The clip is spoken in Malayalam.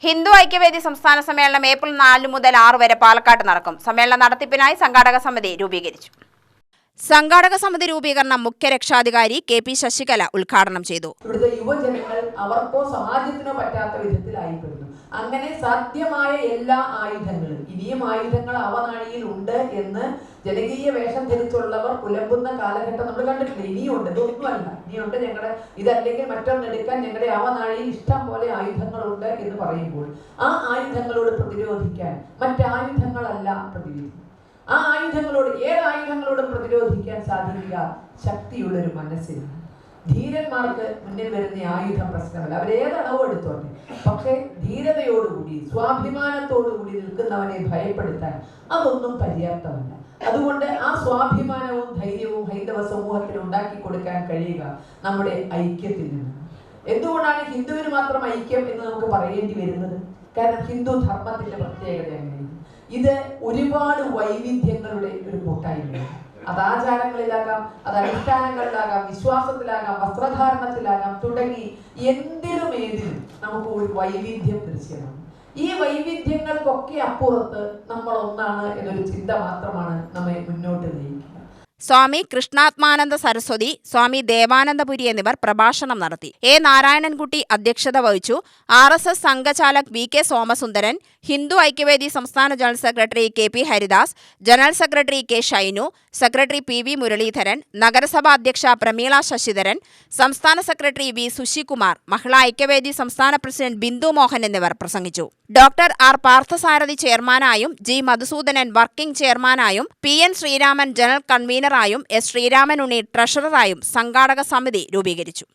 ഹിന്ദു ഐക്യവേദി സംസ്ഥാന സമ്മേളനം ഏപ്രിൽ 4 മുതൽ 6 വരെ പാലക്കാട്ട് നടക്കും. സമ്മേളന നടത്തിപ്പിനായി സംഘാടക സമിതി രൂപീകരിച്ചു. സംഘാടക സമിതി രൂപീകരണം മുഖ്യ രക്ഷാധികാരി KP ശശികല ഉദ്ഘാടനം ചെയ്തു. ഇവിടുത്തെ യുവജനങ്ങൾ അവർക്കോ സമാജത്തിനോ പറ്റാത്ത വിധത്തിലായിപ്പെടുന്നു. അങ്ങനെ സാധ്യമായ എല്ലാ ആയുധങ്ങളും, ഇനിയും ആയുധങ്ങൾ അവനാഴിയിൽ ഉണ്ട് എന്ന് ജനകീയ വേഷം ധരിച്ചുള്ളവർ പുലമ്പുന്ന കാലഘട്ടം നമ്മൾ കണ്ടിട്ടില്ല. ഇനിയുണ്ട്, ഇതൊന്നുമല്ല, ഇനിയുണ്ട് ഞങ്ങളുടെ ഇതല്ലെങ്കിൽ മറ്റൊന്നെടുക്കാൻ ഞങ്ങളുടെ അവനാഴിയിൽ ഇഷ്ടം പോലെ ആയുധങ്ങളുണ്ട് എന്ന് പറയുമ്പോൾ ആ ആയുധങ്ങളോട് പ്രതിരോധിക്കാൻ മറ്റായുധങ്ങളല്ല പ്രതിരോധി. ആ ആയുധങ്ങളോട്, ഏത് ആയുധങ്ങളോടും പ്രതിരോധിക്കാൻ സാധിക്കുക ശക്തിയുള്ളൊരു മനസ്സിലാണ്. ധീരന്മാർക്ക് മുന്നിൽ വരുന്ന ആയുധ പ്രശ്നമല്ല, അവരേത് അളവ് എടുത്തോട്ടെ. പക്ഷേ ധീരതയോടുകൂടി സ്വാഭിമാനത്തോടുകൂടി നിൽക്കുന്നവനെ ഭയപ്പെടുത്താൻ അതൊന്നും പര്യാപ്തമല്ല. അതുകൊണ്ട് ആ സ്വാഭിമാനവും ധൈര്യവും ഹൈന്ദവ സമൂഹത്തിന് ഉണ്ടാക്കി കൊടുക്കാൻ കഴിയുക നമ്മുടെ ഐക്യത്തിൽ നിന്നാണ്. എന്തുകൊണ്ടാണ് ഹിന്ദുവിന് മാത്രം ഐക്യം എന്ന് നമുക്ക് പറയേണ്ടി വരുന്നത്? കാരണം ഹിന്ദു ധർമ്മത്തിന്റെ പ്രത്യേകത അങ്ങനെയാണ്. ഇത് ഒരുപാട് വൈവിധ്യങ്ങളുടെ ഒരു കൂട്ടായ്മയാണ്. അത് ആചാരങ്ങളിലാകാം, അത് അനുഷ്ഠാനങ്ങളിലാകാം, വിശ്വാസത്തിലാകാം, വസ്ത്രധാരണത്തിലാകാം, തുടങ്ങി എന്തിനും ഏതിനും നമുക്ക് ഒരു വൈവിധ്യം ദൃശ്യമാണ്. ഈ വൈവിധ്യങ്ങൾക്കൊക്കെ അപ്പുറത്ത് നമ്മൾ ഒന്നാണ് എന്നൊരു ചിന്ത മാത്രമാണ് നമ്മെ മുന്നോട്ട് നയിക്കുക. സ്വാമി കൃഷ്ണാത്മാനന്ദ സരസ്വതി, സ്വാമി ദേവാനന്ദപുരി എന്നിവർ പ്രഭാഷണം നടത്തി. എ നാരായണൻകുട്ടി അധ്യക്ഷത വഹിച്ചു. RSS സംഘചാലക് VK സോമസുന്ദരൻ, ഹിന്ദു ഐക്യവേദി സംസ്ഥാന general secretary KP Haridas, general secretary K Shainu, secretary PV Muraleedharan, നഗരസഭാ അധ്യക്ഷ പ്രമീള ശശിധരൻ, സംസ്ഥാന സെക്രട്ടറി V സുശികുമാർ, മഹിളാ ഐക്യവേദി സംസ്ഥാന പ്രസിഡന്റ് ബിന്ദു മോഹൻ എന്നിവർ പ്രസംഗിച്ചു. ഡോക്ടർ R പാർത്ഥസാരഥി ചെയർമാനായും G മധുസൂദനൻ വർക്കിംഗ് ചെയർമാനായും PN ശ്രീരാമൻ ജനറൽ കൺവീനറായും S ശ്രീരാമൻ ഉണ്ണി ട്രഷററായും സംഘാടക സമിതി രൂപീകരിച്ചു.